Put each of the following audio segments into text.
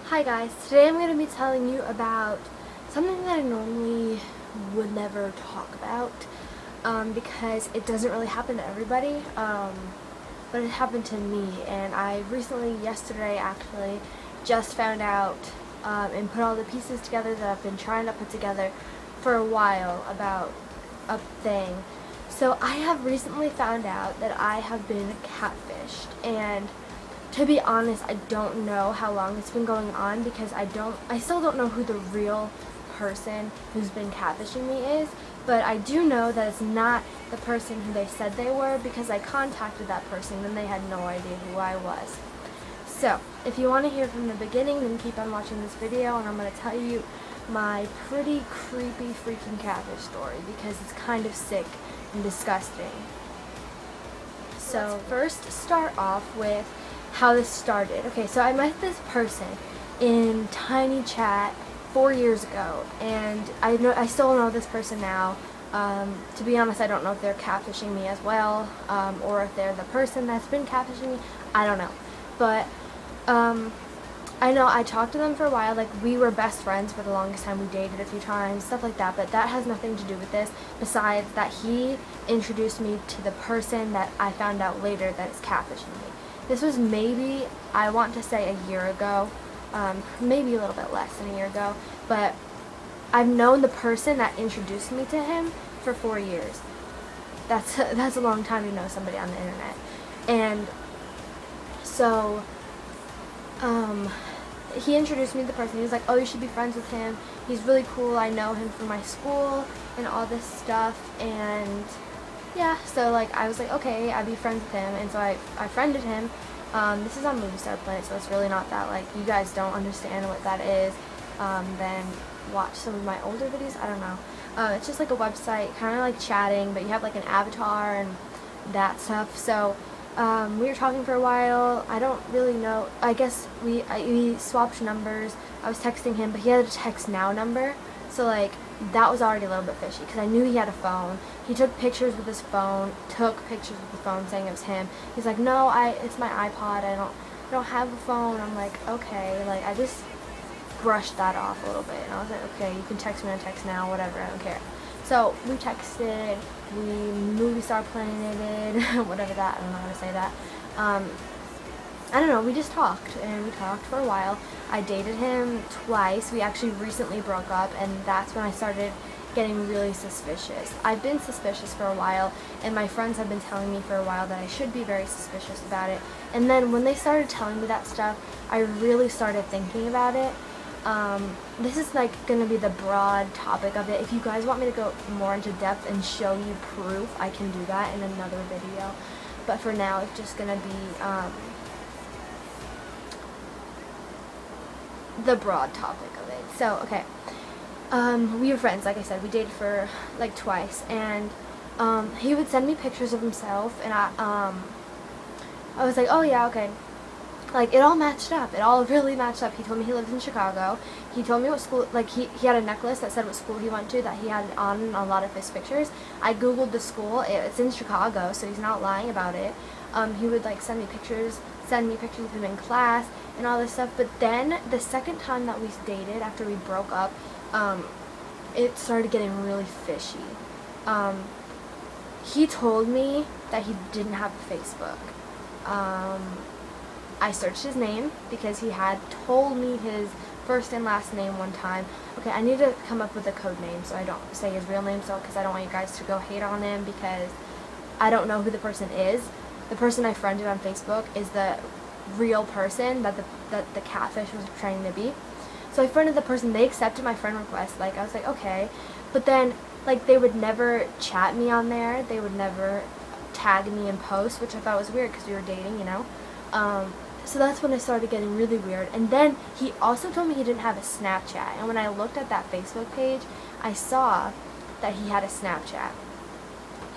Hi guys, today I'm going to be telling you about something that I normally would never talk about because it doesn't really happen to everybody, but it happened to me, and I recently, yesterday actually, just found out and put all the pieces together that I've been trying to put together for a while about a thing. So I have recently found out that I have been catfished, and to be honest, I don't know how long it's been going on because I still don't know who the real person who's been catfishing me is, but I do know that it's not the person who they said they were because I contacted that person and they had no idea who I was. So, if you want to hear from the beginning, then keep on watching this video and I'm going to tell you my pretty creepy freaking catfish story because it's kind of sick and disgusting. So, first start off with how this started. Okay, so I met this person in Tinychat 4 years ago, and I still know this person now. To be honest, I don't know if they're catfishing me as well, or if they're the person that's been catfishing me. I don't know, but I know I talked to them for a while. Like, we were best friends for the longest time. We dated a few times, stuff like that, but that has nothing to do with this, besides that he introduced me to the person that I found out later that is catfishing me. This was maybe, I want to say, a year ago, maybe a little bit less than a year ago, but I've known the person that introduced me to him for 4 years. That's a long time to know somebody on the internet. And so, he introduced me to the person. He was like, oh, you should be friends with him. He's really cool. I know him from my school and all this stuff. And yeah, so like I was like, okay, I'd be friends with him, and so I friended him. This is on Movie Star Planet, so it's really not that, like, you guys don't understand what that is, then watch some of my older videos. I don't know. It's just like a website, kind of like chatting, but you have like an avatar and that stuff. So we were talking for a while. I don't really know. I guess we swapped numbers. I was texting him, but he had a text now number, so like that was already a little bit fishy because I knew he had a phone. He took pictures with his phone, saying it was him. He's like, no, it's my iPod. I don't have a phone. I'm like, okay. Like, I just brushed that off a little bit, and I was like, okay, you can text me on text now, whatever. I don't care. So we texted, we movie star planeted, whatever that. I don't know how to say that. I don't know, we just talked, and we talked for a while. I dated him twice. We actually recently broke up, and that's when I started getting really suspicious. I've been suspicious for a while, and my friends have been telling me for a while that I should be very suspicious about it. And then when they started telling me that stuff, I really started thinking about it. This is like going to be the broad topic of it. If you guys want me to go more into depth and show you proof, I can do that in another video. But for now, it's just going to be the broad topic of it. So, okay. We were friends, like I said. We dated for like twice, and he would send me pictures of himself, and I was like, oh yeah, okay. Like, it all matched up. It all really matched up. He told me he lives in Chicago. He told me what school, like, he had a necklace that said what school he went to that he had on a lot of his pictures. I googled the school. It's in Chicago, so he's not lying about it. He would, like, send me pictures of him in class and all this stuff. But then, the second time that we dated, after we broke up, it started getting really fishy. He told me that he didn't have a Facebook. I searched his name because he had told me his first and last name one time. Okay, I need to come up with a code name so I don't say his real name, because I don't want you guys to go hate on him because I don't know who the person is. The person I friended on Facebook is the real person that the catfish was trying to be. So I friended the person. They accepted my friend request. Like, I was like, okay. But then, like, they would never chat me on there. They would never tag me in posts, which I thought was weird because we were dating, you know. So that's when it started getting really weird. And then he also told me he didn't have a Snapchat. And when I looked at that Facebook page, I saw that he had a Snapchat.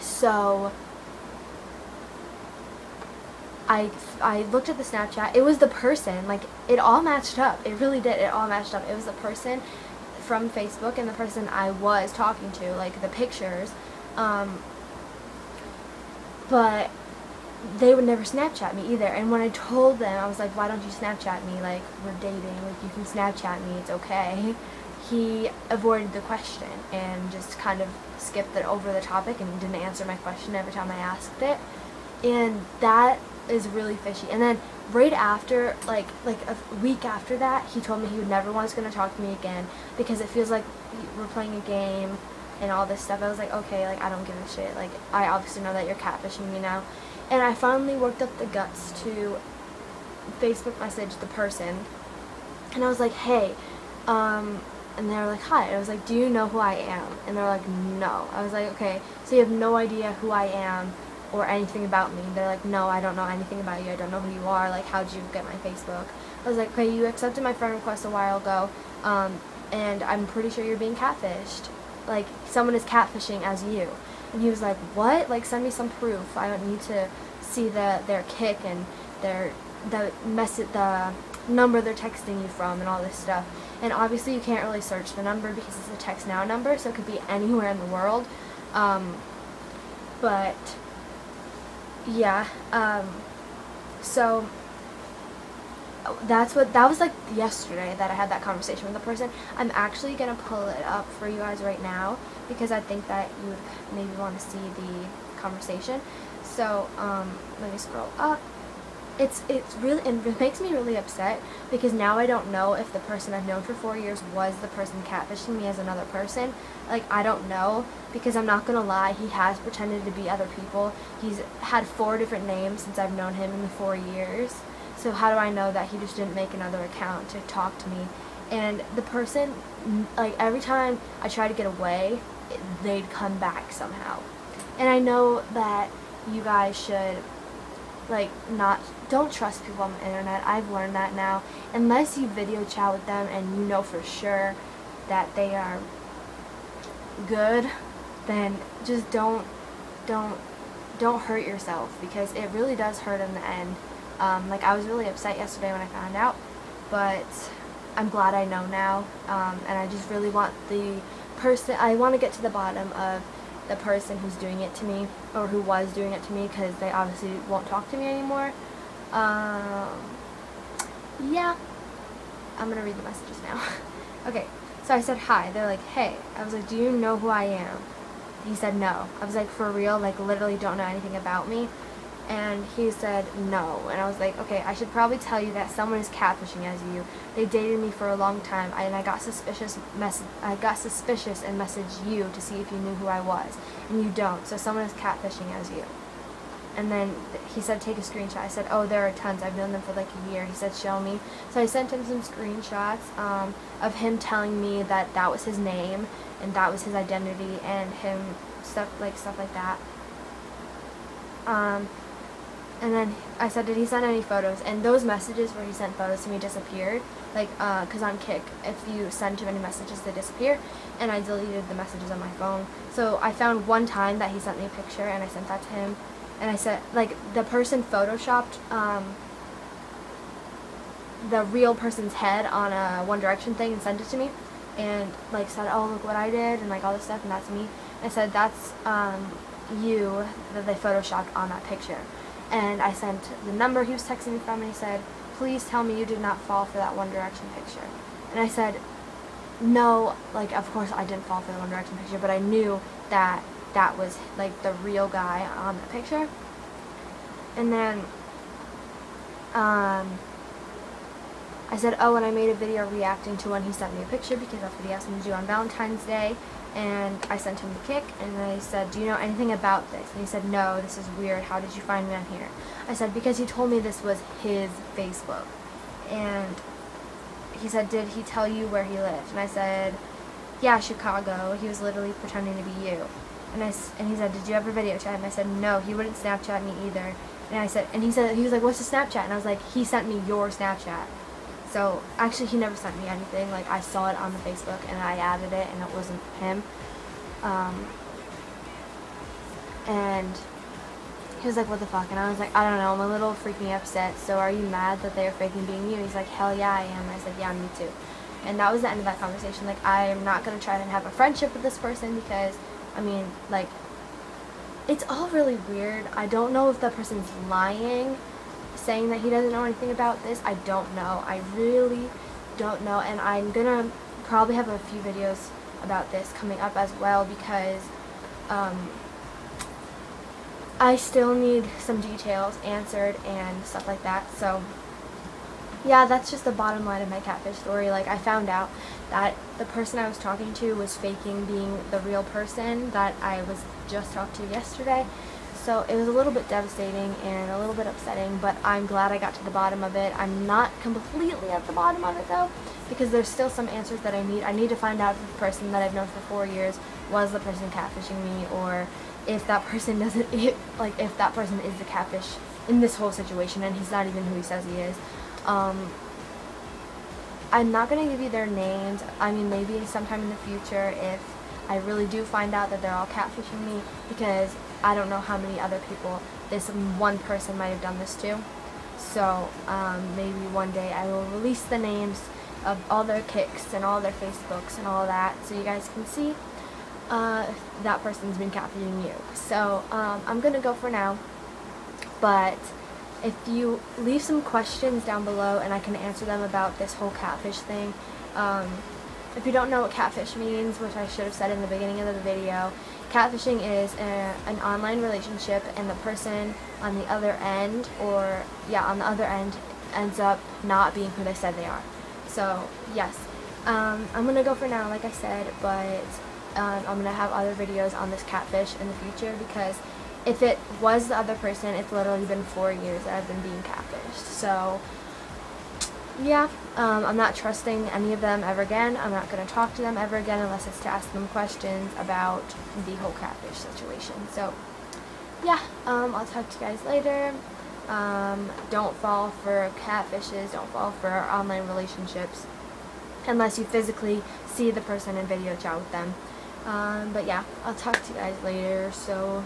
So I looked at the Snapchat. It was the person. Like, it all matched up. It really did. It all matched up. It was the person from Facebook and the person I was talking to, like the pictures. But they would never Snapchat me either. And when I told them, I was like, why don't you Snapchat me? Like, we're dating. Like, you can Snapchat me. It's okay. He avoided the question and just kind of skipped it over the topic and didn't answer my question every time I asked it. And that is really fishy. And then right after, like a week after that, he told me he would never was going to talk to me again because it feels like we're playing a game and all this stuff. I was like, okay, like, I don't give a shit. Like, I obviously know that you're catfishing me now. And I finally worked up the guts to Facebook message the person. And I was like, hey, and they were like, hi. I was like, do you know who I am? And they were like, no. I was like, okay, so you have no idea who I am or anything about me? They're like, no, I don't know anything about you. I don't know who you are. Like, how'd you get my Facebook? I was like, okay, you accepted my friend request a while ago, and I'm pretty sure you're being catfished. Like, someone is catfishing as you. And he was like, what? Like, send me some proof. I don't need to see their kick and the number they're texting you from and all this stuff. And obviously you can't really search the number because it's a text now number, so it could be anywhere in the world. But yeah, so that was like yesterday that I had that conversation with the person. I'm actually gonna pull it up for you guys right now because I think that you would maybe want to see the conversation. So let me scroll up. It's really, and it makes me really upset because now I don't know if the person I've known for 4 years was the person catfishing me as another person. Like, I don't know, because I'm not gonna lie, he has pretended to be other people. He's had 4 different names since I've known him in the 4 years. So how do I know that he just didn't make another account to talk to me? And the person, like, every time I try to get away, they'd come back somehow. And I know that you guys should, like, don't trust people on the internet. I've learned that now. Unless you video chat with them and you know for sure that they are good, then just don't hurt yourself, because it really does hurt in the end. Like, I was really upset yesterday when I found out, but I'm glad I know now, and I just really want I want to get to the bottom of the person who's doing it to me, or who was doing it to me, because they obviously won't talk to me anymore. Yeah, I'm gonna read the messages now. Okay, so I said hi. They're like, hey. I was like, do you know who I am? He said no. I was like, for real? Like, literally don't know anything about me? And he said no. And I was like, okay, I should probably tell you that someone is catfishing as you. They dated me for a long time, and I got suspicious and messaged you to see if you knew who I was, and you don't. So someone is catfishing as you. And then he said, take a screenshot. I said, oh, there are tons. I've known them for like a year. He said, show me. So I sent him some screenshots of him telling me that that was his name and that was his identity, and him stuff like that. And then I said, did he send any photos? And those messages where he sent photos to me disappeared. Like, because on Kik, if you send too many messages, they disappear. And I deleted the messages on my phone. So I found one time that he sent me a picture, and I sent that to him. And I said, like, the person photoshopped the real person's head on a One Direction thing and sent it to me. And, like, said, oh, look what I did, and, like, all this stuff, and that's me. I said, that's you that they photoshopped on that picture. And I sent the number he was texting me from, and he said, please tell me you did not fall for that One Direction picture. And I said, no, like, of course I didn't fall for the One Direction picture, but I knew that that was, like, the real guy on the picture. And then I said, oh, and I made a video reacting to when he sent me a picture, because that's what he asked me to do on Valentine's Day. And I sent him the Kik, and I said, do you know anything about this? And he said, no, this is weird. How did you find me on here? I said, because he told me this was his Facebook. And he said, did he tell you where he lived? And I said, yeah, Chicago. He was literally pretending to be you. And he said, did you ever video chat? And I said, no, he wouldn't Snapchat me either. And I said, and he was like, what's a Snapchat? And I was like, he sent me your Snapchat. So, actually, he never sent me anything. Like, I saw it on the Facebook, and I added it, and it wasn't him. And he was like, what the fuck? And I was like, I don't know, I'm a little freaking upset. So, are you mad that they are faking being you? He's like, hell yeah, I am. And I said, yeah, me too. And that was the end of that conversation. Like, I'm not going to try and have a friendship with this person because, I mean, like, it's all really weird. I don't know if the person's lying, saying that he doesn't know anything about this. I don't know. I really don't know, and I'm gonna probably have a few videos about this coming up as well, because I still need some details answered and stuff like that. So yeah, that's just the bottom line of my catfish story. Like, I found out that the person I was talking to was faking being the real person that I was just talking to yesterday. So it was a little bit devastating and a little bit upsetting, but I'm glad I got to the bottom of it. I'm not completely at the bottom of it though, because there's still some answers that I need. I need to find out if the person that I've known for 4 years was the person catfishing me, or if that person doesn't, if that person is the catfish in this whole situation and he's not even who he says he is. I'm not going to give you their names. I mean, maybe sometime in the future if I really do find out that they're all catfishing me, because I don't know how many other people this one person might have done this to. So maybe one day I will release the names of all their kicks and all their Facebooks and all that, so you guys can see if that person's been catfishing you. So I'm going to go for now, but if you leave some questions down below and I can answer them about this whole catfish thing. If you don't know what catfish means, which I should have said in the beginning of the video, catfishing is an online relationship, and the person on the other end, ends up not being who they said they are. So yes, I'm going to go for now, like I said, but I'm going to have other videos on this catfish in the future, because if it was the other person, it's literally been 4 years that I've been being catfished. So yeah, I'm not trusting any of them ever again. I'm not going to talk to them ever again unless it's to ask them questions about the whole catfish situation. So yeah, I'll talk to you guys later. Don't fall for catfishes, don't fall for online relationships unless you physically see the person and video chat with them. But yeah, I'll talk to you guys later. So